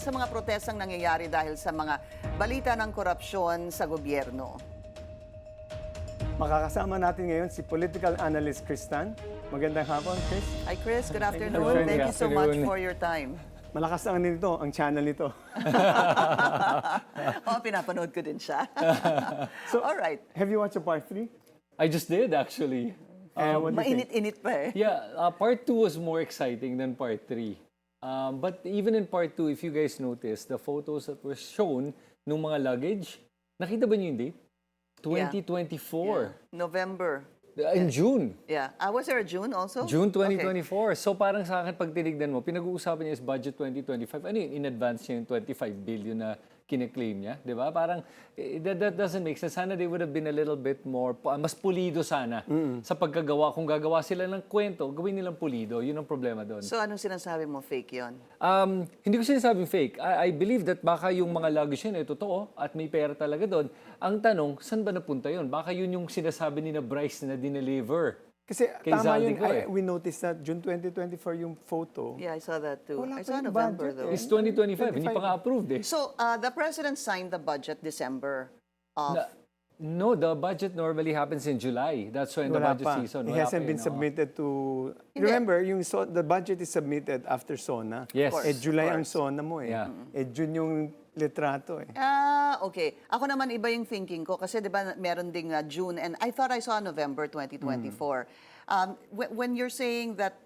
Sa mga protestang nangyayari dahil sa mga balita ng korapsyon sa gobyerno. Makakasama natin ngayon si Political Analyst Chris Tan. Magandang hapon, Chris. Hi Chris, good afternoon. Hello. Thank you so much Good afternoon. for your time. Malakas ang nito, ang channel nito. Pinapanood ko din siya. So, All right. have you watched the part 3? I just did actually. What do you think? Mainit-init pa eh. Yeah, part 2 was more exciting than part 3. But even in part 2, if you guys notice, the photos that were shown nung mga luggage, nakita ba niyo yung date? 2024. Yeah. November. In June. Yeah. Was there a June also? June 2024. So parang sa akin, pag tinignan mo, pinag-uusapan niya is budget 2025. Ano yun? In advance niya yung 25 billion na kine-claim niya. Di ba? Parang, that doesn't make sense. Sana they would have been a little bit more, mas pulido sana sa pagkagawa. Kung gagawa sila ng kwento, gawin nilang pulido. Yun ang problema doon. So anong sinasabi mo? Fake yon? Hindi ko sinasabing fake. I believe that baka yung mga luggage yun ay totoo at may pera talaga doon. Ang tanong, saan ba napunta yun? Baka yun yung sinasabi ni na Bryce na dineliver. Kasi Kay tama Zaldi yun, Co eh. we noticed that June 2024 yung photo. Yeah, I saw that too. I Wala pa saw yung November budget though. eh. It's 2025. Hindi pa nga approved eh. So the president signed the budget December of... No, the budget normally happens in July. That's when the Wala budget pa. season. It Wala hasn't pa been yun, oo. submitted to... Remember, the budget is submitted after SONA. Yes. Eh, July Of ang course. SONA mo eh. Yeah. Eh, June yung litrato eh. Okay. Ako naman iba yung thinking ko kasi 'di ba meron ding June and I thought I saw November 2024. When you're saying that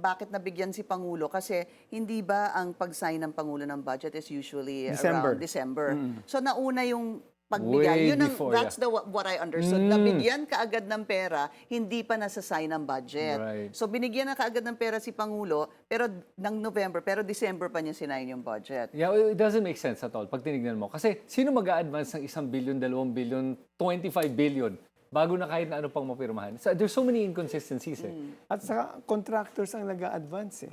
bakit nabigyan si Pangulo kasi hindi ba ang pag-sign ng Pangulo ng budget is usually December. around December. So nauna yung pagbigay. Way Yun ang, before, that's what I understood. Nabigyan kaagad ng pera, hindi pa nasa-sign ng budget. Right. So binigyan na kaagad ng pera si Pangulo pero ng November, pero December pa niya sinign yung budget. Yeah, it doesn't make sense at all pag tinignan mo. Kasi sino mag-a-advance ng 1 billion, 2 billion, 25 billion bago na kahit na ano pang mapirmahan? So, there's so many inconsistencies eh. At saka, contractors ang nag-a-advance eh.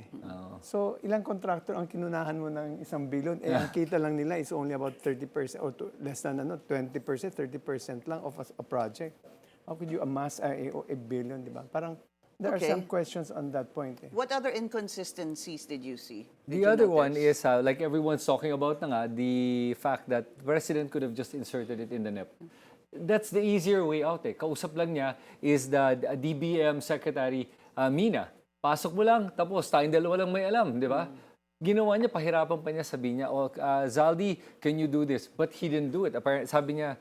So, ilang contractor ang kinunahan mo ng 1 billion? Eh, ang kita lang nila is only about 30% or less than 20%, 30% lang of a project. How could you amass a billion, di ba? Parang, there are some questions on that point eh. What other inconsistencies did you see? The other one is, like everyone's talking about na nga, the fact that the President could have just inserted it in the NEP. That's the easier way out eh. Kausap lang niya is the DBM Secretary Mina. Pasok mo lang, tapos tayong dalawa lang may alam, di ba? Ginawa niya, pahirapan pa niya, sabi niya, Zaldi, can you do this? But he didn't do it. Apparently, sabi niya,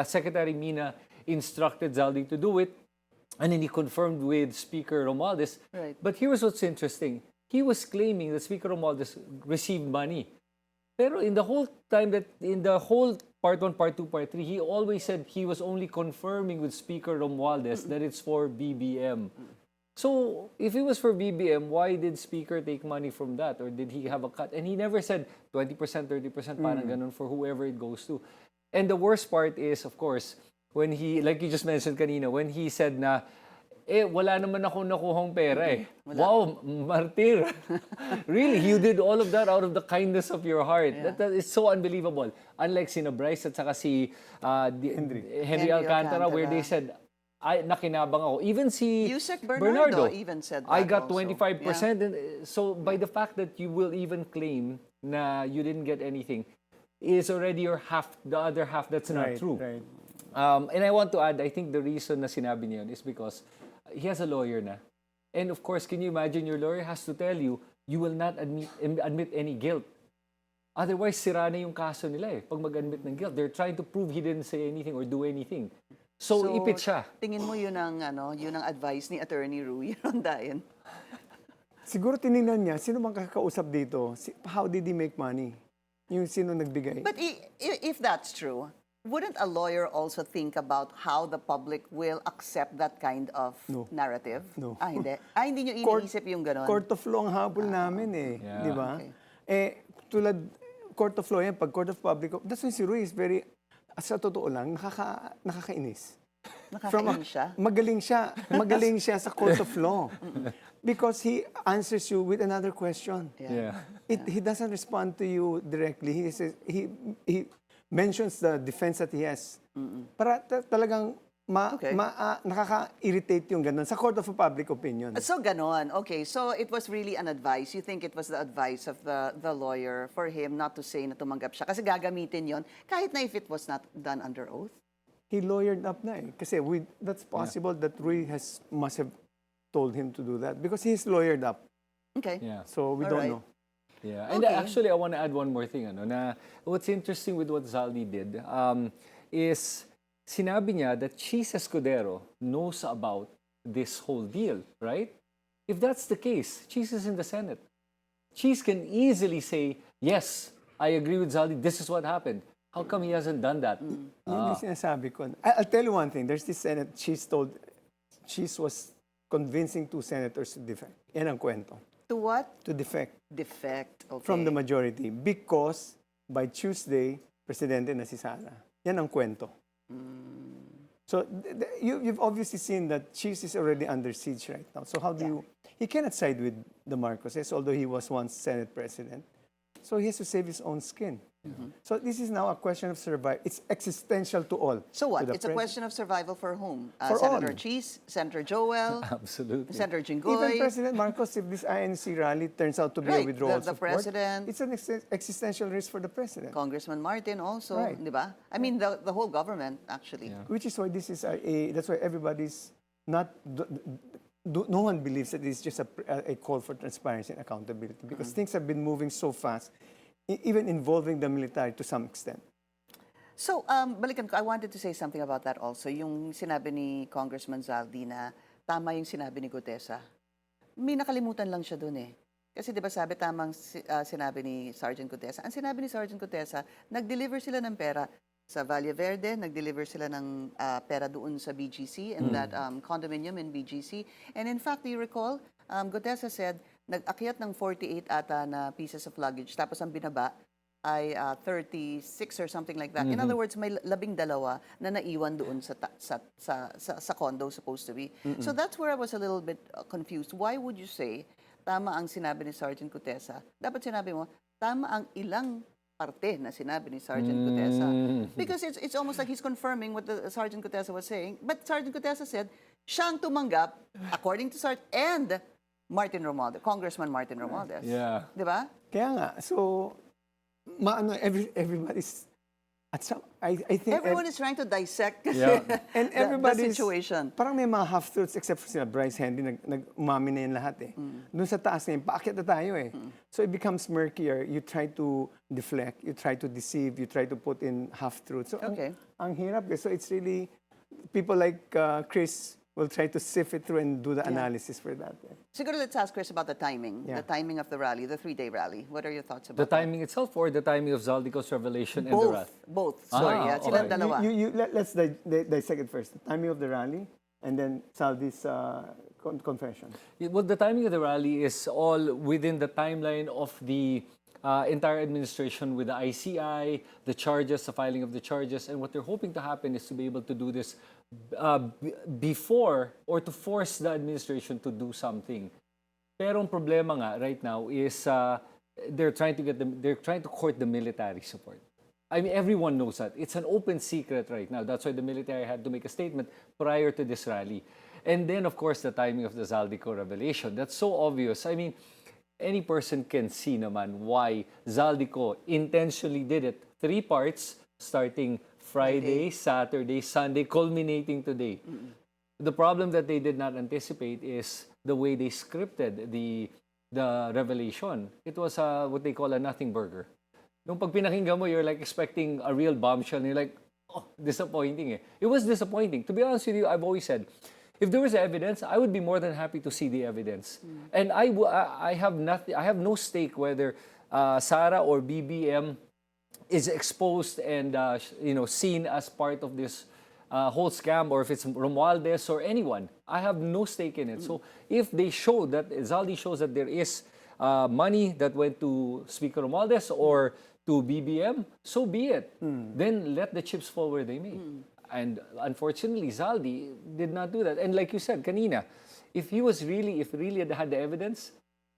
Secretary Mina instructed Zaldi to do it, and then he confirmed with Speaker Romualdez. Right. But here's what's interesting. He was claiming that Speaker Romualdez received money. Pero in the whole time in the whole part 1, part 2, part 3, he always said he was only confirming with Speaker Romualdez that it's for BBM. So, if it was for BBM, why did Speaker take money from that? Or did he have a cut? And he never said 20%, 30%, parang ganun for whoever it goes to. And the worst part is, of course, when he, like you just mentioned kanina, when he said na, wala naman ako nakuhang pera eh. Wow, martir. Really, you did all of that out of the kindness of your heart. Yeah. That is so unbelievable. Unlike si Bryce at saka si Henry Alcantara, where they said, nakinabang ako. Even si Yusek Bernardo even said that I got also. 25%. And, so by the fact that you will even claim na you didn't get anything, is already your half, the other half that's not true. Right. And I want to add, I think the reason na sinabi niya yun is because he has a lawyer na. And of course, can you imagine your lawyer has to tell you, you will not admit any guilt. Otherwise, sira na yung kaso nila eh. Pag mag-admit ng guilt, they're trying to prove he didn't say anything or do anything. So ipit siya. Tingin mo yun ang advice ni Attorney Rui Rondayan. Siguro tinignan niya, sino bang kakausap dito? How did he make money? Yung sino nagbigay? But if that's true, wouldn't a lawyer also think about how the public will accept that kind of narrative? No. Hindi. Hindi nyo iniisip yung gano'n? Court of law ang habol namin eh. Yeah. Di ba? Okay. Tulad, court of law yan, pag court of public, that's why si Rui is very, sa totoo lang, nakakainis. Nakakainis siya? Magaling siya sa court of law. Because he answers you with another question. Yeah. He doesn't respond to you directly. He mentions the defense that he has. Para talagang Okay. nakaka-irritate yung ganun sa court of public opinion. So ganon. Okay, so it was really an advice. You think it was the advice of the lawyer for him not to say na tumanggap siya kasi gagamitin yon kahit na if it was not done under oath? He lawyered up na eh. Kasi that's possible that Rui must have told him to do that because he's lawyered up. Okay. Yeah. So we don't know. Yeah, and Okay. actually, I want to add one more thing. Na what's interesting with what Zaldi did is sinabi niya that Cheese Escudero knows about this whole deal, right? If that's the case, Cheese is in the Senate. Cheese can easily say, yes, I agree with Zaldi, this is what happened. How come he hasn't done that? Yun yung sinasabi ko. I'll tell you one thing. There's this Senate, Cheese was convincing two senators to defect. Yan ang kwento. To what? To defect Defect. Okay. from the majority because by Tuesday, presidente na si Sara. Yan ang kwento. So you've obviously seen that Cheese is already under siege right now. So how do you... He cannot side with the Marcoses, although he was once Senate president. So he has to save his own skin. So this is now a question of survival. It's existential to all. So what? To the It's a question of survival for whom? For Senator all. Cheese, Senator Joel, Absolutely. Senator Even Jinggoy. President Marcos, if this INC rally turns out to be a Right, withdrawal the support, president. it's an existential risk for the president. Congressman Martin also, Right. di ba? I mean, the whole government, actually. Which is why this is that's why everybody's not, no one believes that it's just a call for transparency and accountability because things have been moving so fast, even involving the military to some extent. So, balikan ko, I wanted to say something about that also. Yung sinabi ni Congressman Zaldi na tama yung sinabi ni Gutesa. May nakalimutan lang siya dun eh. Kasi di ba sabi tamang sinabi ni Sergeant Gutesa. Ang sinabi ni Sergeant Gutesa, nag-deliver sila ng pera sa Valle Verde, nag-deliver sila ng pera doon sa BGC and that condominium in BGC. And in fact, do you recall, Gutesa said, nag-akyat ng 48 ata na pieces of luggage, tapos ang binaba ay 36 or something like that. In other words, may 12 na naiwan doon sa condo supposed to be. So that's where I was a little bit confused. Why would you say, tama ang sinabi ni Sergeant Gutesa? Dapat sinabi mo, tama ang ilang parte na sinabi ni Sergeant Gutesa. Because it's almost like he's confirming what the Sergeant Gutesa was saying. But Sergeant Gutesa said, siyang tumanggap, according to Sergeant, and Martin Romualdez, Congressman Martin Romualdez. Yeah. Di ba? Kaya nga, so, everybody's, at some, I think... Everyone is trying to dissect and the everybody's, situation. parang may mga half-truths except for sila, Bryce Henry, nag-umami na yun lahat eh. Doon sa taas ngayon, paakyat na tayo eh. So it becomes murkier. You try to deflect, you try to deceive, you try to put in half-truths. So Okay. ang hirap eh. So it's really, people like Chris will try to sift it through and do the analysis for that. Siguro let's ask Chris about the timing. Yeah. The timing of the rally, the 3-day rally. What are your thoughts The about that? timing itself or the timing of Zaldi Co's revelation and the Both. wrath? Both. Sorry, Ah, silang okay. dalawa. Let's dissect it first. The timing of the rally and then Saldi's confession. Well, the timing of the rally is all within the timeline of the entire administration with the ICI, the charges, the filing of the charges, and what they're hoping to happen is to be able to do this before or to force the administration to do something. Pero ang problema nga right now is they're trying to court the military support. I mean, everyone knows that. It's an open secret right now. That's why the military had to make a statement prior to this rally. And then, of course, the timing of the Zaldi Co revelation. That's so obvious. I mean, any person can see naman why Zaldi Co intentionally did it. 3 parts, starting Friday, Saturday, Sunday, culminating today. The problem that they did not anticipate is the way they scripted the revelation. It was what they call a nothing burger. Nung pag pinakinggan mo, you're like expecting a real bombshell, and you're like, oh, disappointing eh. It was disappointing. To be honest with you, I've always said, if there was evidence, I would be more than happy to see the evidence. And I have no stake whether Sara or BBM is exposed and seen as part of this whole scam, or if it's Romualdez or anyone. I have no stake in it. So if they show that, Zaldi shows that there is money that went to Speaker Romualdez or to BBM, so be it. Then let the chips fall where they may. And unfortunately, Zaldi did not do that. And like you said kanina, if really had the evidence,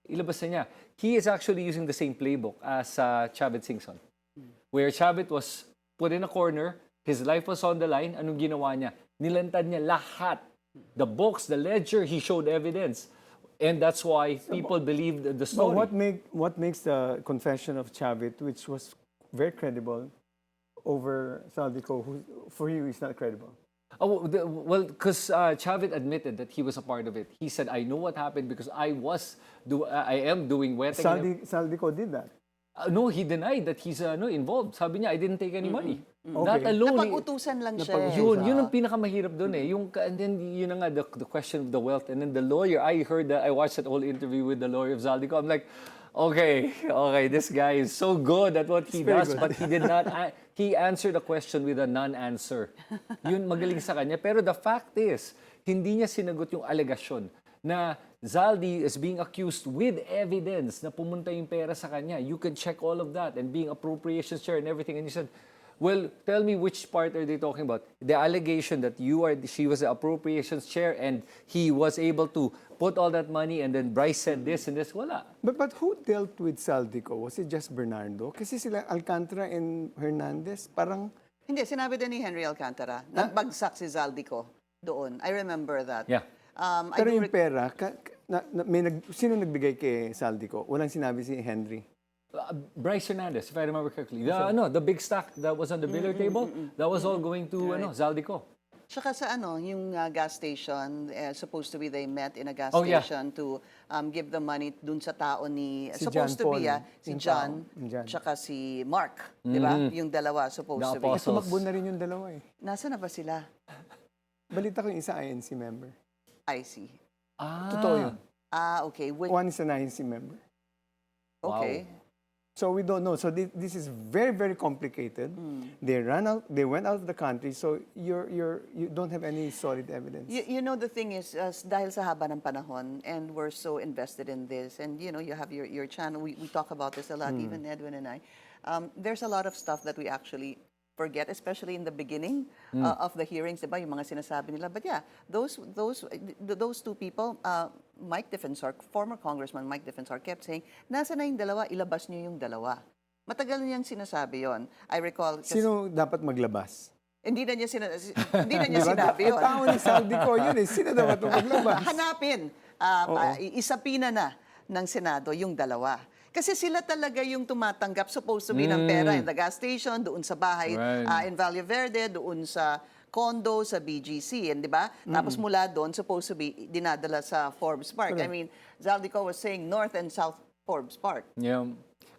ilabas na niya. He is actually using the same playbook as Chavit Singson, where Chavit was put in a corner, his life was on the line. Anong ginawa niya? Nilantad niya lahat. The books, the ledger, he showed evidence. And that's why people believed the But story. what makes the confession of Chavit, which was very credible, over Zaldi Co, who for you is not credible? Oh, well, because Chavit admitted that he was a part of it. He said, I know what happened because I am doing wetting. Zaldi Co did that. No, he denied that he's involved. Sabi niya, I didn't take any money. That Okay. alone. Napag-utusan lang siya. Yun ang pinakamahirap doon eh. And then, yun na nga, the question of the wealth. And then the lawyer, I watched that whole interview with the lawyer of Zaldi Co. I'm like, okay, this guy is so good at what he does, but he did not, he answered the question with a non-answer. Yun, magaling sa kanya. Pero the fact is, hindi niya sinagot yung alegasyon na Zaldi is being accused with evidence na pumunta yung pera sa kanya. You can check all of that and being appropriations chair and everything. And he said, well, tell me which part are they talking about? The allegation that she was the appropriations chair and he was able to put all that money and then Bryce said this and this. Wala. But who dealt with Zaldi Co? Was it just Bernardo? Kasi sila Alcantara and Hernandez, parang... Hindi, sinabi din ni Henry Alcantara, nagbagsak si Zaldi Co doon. I remember that. Yeah. Pero yung pera, sino nagbigay kay Zaldi Co? Walang sinabi si Henry. Bryce Hernandez, if I remember correctly. The big stack that was on the billiard table, that was all going to Zaldi Co. Tsaka sa yung gas station, supposed to be they met in a gas Oh, yeah. station to give the money dun sa tao ni, Si supposed John to be, Paul, si yung John, tao, yung John. tsaka si Mark, di ba? Yung dalawa, supposed The to be. apostles. Tumakbo na rin yung dalawa eh. Nasaan na ba sila? Balita ko yung isa INC member. I see. Totoo yun. Okay. One is an INC member. Okay. So we don't know. So this is very, very complicated. They went out of the country. So you don't have any solid evidence. You know, the thing is, dahil sa haba ng panahon, and we're so invested in this, and you know, you have your channel, we talk about this a lot, even Edwin and I. There's a lot of stuff that we actually forget, especially in the beginning of the hearings, diba? Yung mga sinasabi nila. But yeah, those two people, Mike Defensor, former Congressman Mike Defensor, kept saying, nasa na yung dalawa, ilabas niyo yung dalawa. Matagal niyang sinasabi yon. I recall... Sino dapat maglabas? Hindi na niya, sinabi yun. Ang tao ni Zaldi Co yun eh. Sino dapat maglabas? Hanapin. Isapina na ng Senado yung dalawa. Kasi sila talaga yung tumatanggap, supposed to be ng pera in the gas station, doon sa bahay in Valle Verde, doon sa condo, sa BGC, and di ba? Tapos mula doon, supposed to be dinadala sa Forbes Park. I mean, Zaldi Co was saying North and South Forbes Park. Yeah.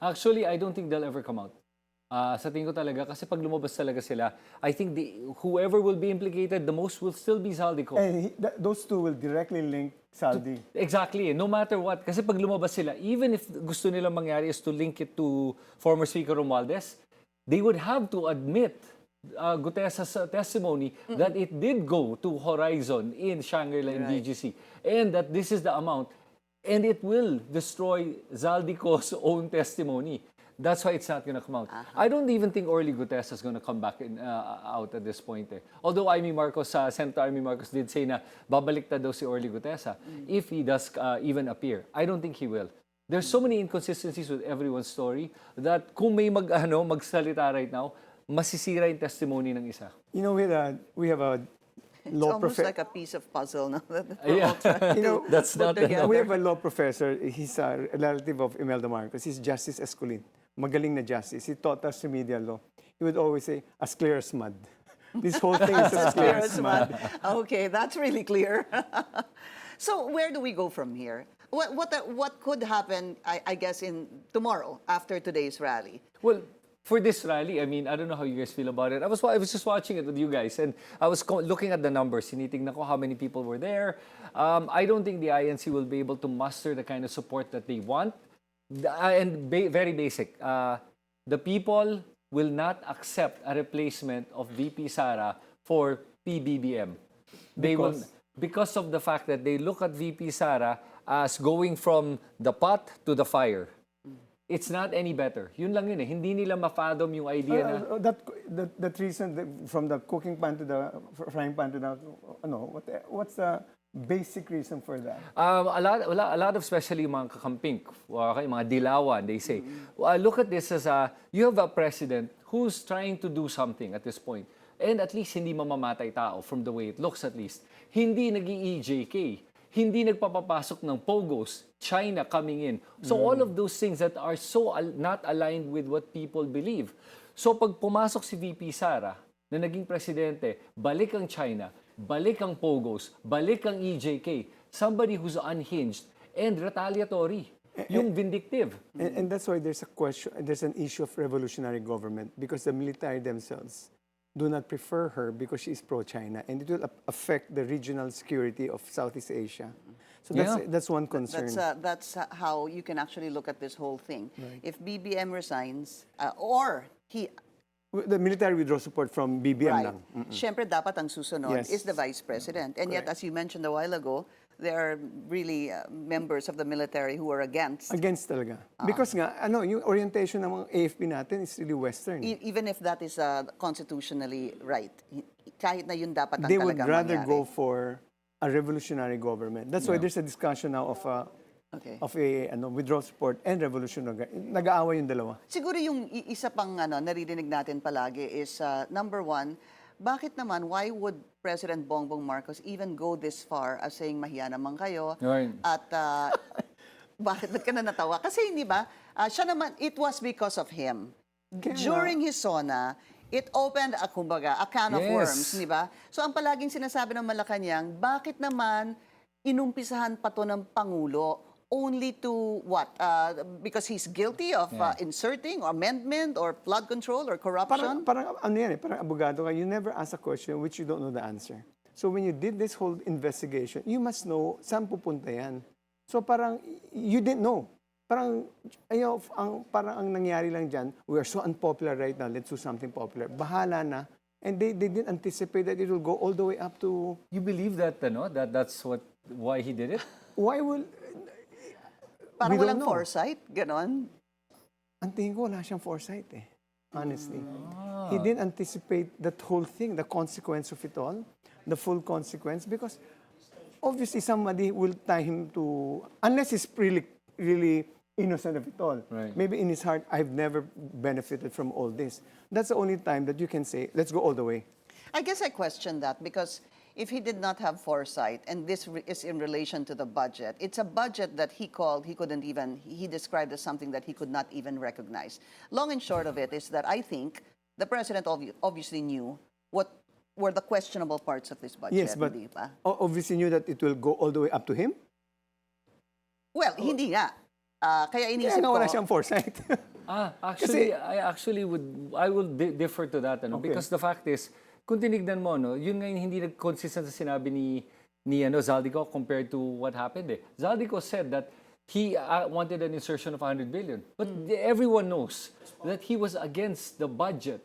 Actually, I don't think they'll ever come out. Sa tingin ko talaga, kasi pag lumabas talaga sila, I think whoever will be implicated the most will still be Zaldi Co. And those two will directly link Zaldi. Exactly. No matter what. Kasi pag lumabas sila, even if gusto nilang mangyari is to link it to former Speaker Romualdez, they would have to admit Gutierrez's testimony that it did go to Horizon in Shangri-La and BGC. And that this is the amount. And it will destroy Zaldi Co's own testimony. That's why it's not going to come out. I don't even think Orly Gutierrez is going to come back out at this point. Eh. Although Senator Amy Marcos did say na babalik na daw si Orly Gutierrez if he does even appear. I don't think he will. There's so many inconsistencies with everyone's story that kung may magsalita right now, masisira yung testimony ng isa. You know, we have a law It's almost professor. like a piece of puzzle. No? Yeah. You know, That's not we have a law professor. He's a relative of Imelda Marcos. He's Justice Escolin. Magaling na justice. He taught us remedial law. He would always say, as clear as mud. This whole thing is as clear as mud. Okay, that's really clear. So where do we go from here? What could happen, I guess, in tomorrow after today's rally? Well, for this rally, I mean, I don't know how you guys feel about it. I was just watching it with you guys, and I was looking at the numbers, tinitingnan ko how many people were there. I don't think the INC will be able to muster the kind of support that they want. And very basic, the people will not accept a replacement of VP Sara for PBBM. Because of the fact that they look at VP Sara as going from the pot to the fire. It's not any better. Yun lang yun eh. Hindi nila ma-fathom yung idea na... That reason, from the cooking pan to the frying pan to the... what's the basic reason for that? A lot of especially mga kakamping, mga dilawan, they say. Look at this as you have a president who's trying to do something at this point. And at least hindi mamamatay tao from the way it looks at least. Hindi nag-EJK. Hindi nagpapapasok ng POGOs, China coming in. So all of those things that are so not aligned with what people believe. So pag pumasok si VP Sara na naging presidente, balik ang China, balik ang POGOs, balik ang EJK, somebody who's unhinged and retaliatory, yung vindictive. And that's why there's a question, there's an issue of revolutionary government because the military themselves do not prefer her because she is pro-China, and it will affect the regional security of Southeast Asia. So that's one concern. That's how you can actually look at this whole thing. Right. If BBM resigns, or he... The military withdraw support from BBM Right. lang. Siyempre, dapat ang susunod Yes. is the Vice President. And yet, Correct. as you mentioned a while ago, there are really members of the military who are against. Against talaga. Because nga, yung orientation ng mga AFP natin is really Western. Even if that is constitutionally right. Kahit na yun dapat ang They would talagang rather mangyari. go for a revolutionary government. That's why there's a discussion now of a withdrawal support and revolution. Nag-aaway yung dalawa. Siguro yung isa pang naririnig natin palagi is, number one, bakit naman, why would President Bongbong Marcos even go this far as saying, mahiya naman kayo? Right. At ba't ka na natawa? Kasi hindi ba, siya naman, it was because of him. During his SONA, it opened, kumbaga, a can of Yes. worms, di ba? So ang palaging sinasabi ng Malacanang, bakit naman inumpisahan pa to ng Pangulo only to what? Because he's guilty of inserting or amendment or flood control or corruption? Parang ano yan parang abogado ka, you never ask a question which you don't know the answer. So when you did this whole investigation, you must know saan pupunta yan. So parang you didn't know. Parang parang ang nangyari lang dyan, we are so unpopular right now, let's do something popular. Bahala na. And they didn't anticipate that it will go all the way up to... You believe that, that's why he did it? Why will... Parang we don't walang know. foresight, ganon. Ang tingin ko, wala siyang foresight honestly. He didn't anticipate that whole thing, the consequence of it all, the full consequence, because obviously somebody will tie him to, unless he's really innocent of it all. Right. Maybe in his heart, I've never benefited from all this. That's the only time that you can say, let's go all the way. I guess I question that because if he did not have foresight, and this is in relation to the budget, it's a budget that he described as something that he could not even recognize. Long and short of it is that I think the president obviously knew what were the questionable parts of this budget. Yes, but hindi ba? obviously knew that it will go all the way up to him. Well, hindi nga. Kaya Kaya inisip nga ko, wala siyang foresight. Actually, I will differ to that, because the fact is, kung tinignan mo, yun nga yung hindi nag-consistent sa sinabi ni Zaldi Co compared to what happened. Zaldi Co said that he wanted an insertion of 100 billion. But everyone knows that he was against the budget.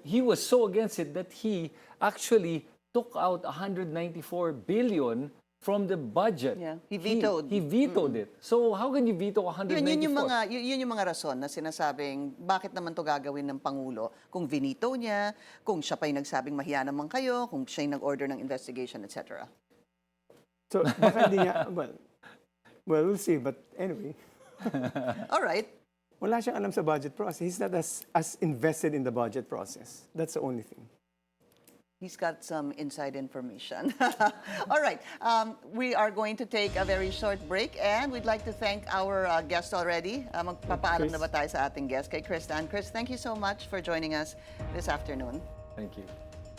He was so against it that he actually took out 194 billion from the budget. Yeah, he vetoed. He vetoed it. So how can you veto 194? Yun yung mga rason na sinasabing bakit naman to gagawin ng Pangulo kung vinito niya, kung siya pa'y nagsabing mahiya naman kayo, kung siya yung nag-order ng investigation, etc. So, baka hindi niya, well, we'll see. But anyway, All right. wala siyang alam sa budget process. He's not as invested in the budget process. That's the only thing. He's got some inside information. All right. We are going to take a very short break and we'd like to thank our guest already. Magpapaalam na ba tayo sa ating guest, kay Chris Tan. Chris, thank you so much for joining us this afternoon. Thank you.